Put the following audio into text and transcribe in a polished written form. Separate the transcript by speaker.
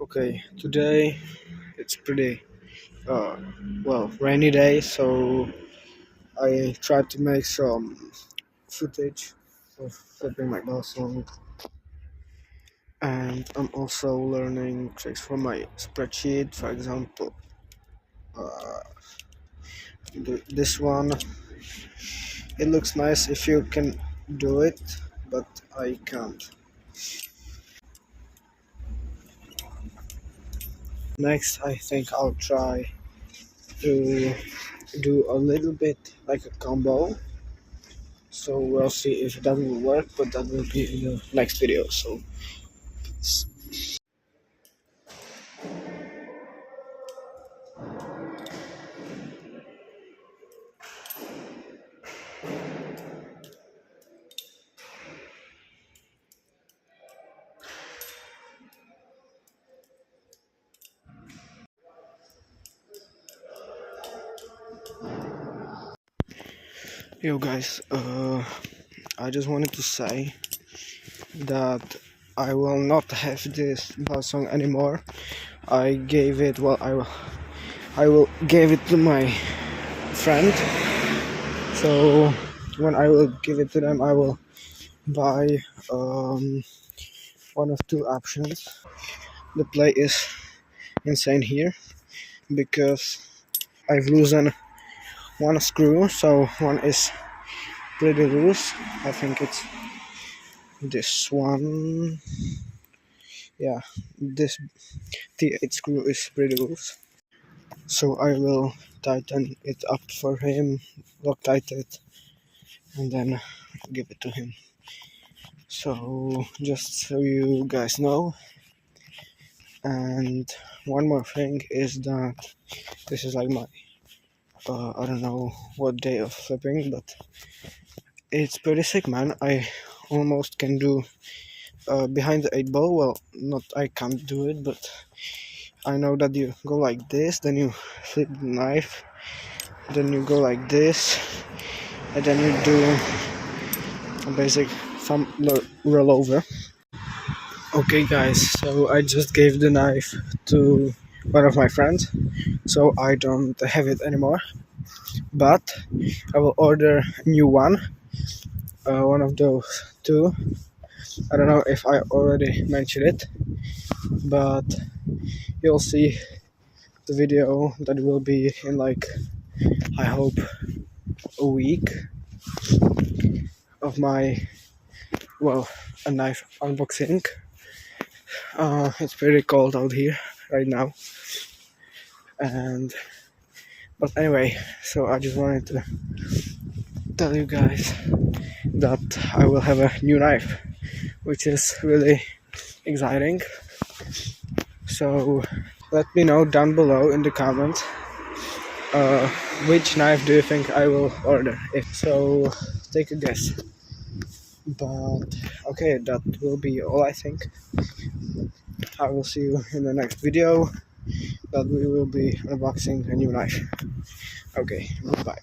Speaker 1: Okay, today it's pretty uh rainy day, so I tried to make some footage of flipping my Balisong, and I'm also learning tricks from my spreadsheet. For example, uh, this one, it looks nice if you can do it, but I can't. Next, I think I'll try to do a little bit like a combo. So we'll see if that will work, but that will be in the next video. So yo guys, I just wanted to say that I will not have this song anymore. I gave it, I will give it to my friend. So when I will give it to them, I will buy one of two options. The play is insane here because I've loosened one screw, so one is pretty loose. I think it's this one. Yeah, this T8 screw is pretty loose. So I will tighten it up for him, Loctite it, and then give it to him. So just so you guys know, and one more thing is that this is like my I don't know what day of flipping, but it's pretty sick, man. I almost can do behind the 8 ball. Well, not I can't do it, but I know that you go like this, then you flip the knife, then you go like this, and then you do a basic thumb roll over. Okay guys, so I just gave the knife to one of my friends, so I don't have it anymore, but I will order a new one, one of those two. I don't know if I already mentioned it, but you'll see the video that will be in, like, I hope a week of my a knife unboxing. It's pretty cold out here right now, and but anyway, so I just wanted to tell you guys that I will have a new knife, which is really exciting. So let me know down below in the comments, uh, which knife do you think I will order. If so, take a guess. But okay, that will be all, I think. I will see you in the next video that we will be unboxing a new knife. Okay, goodbye.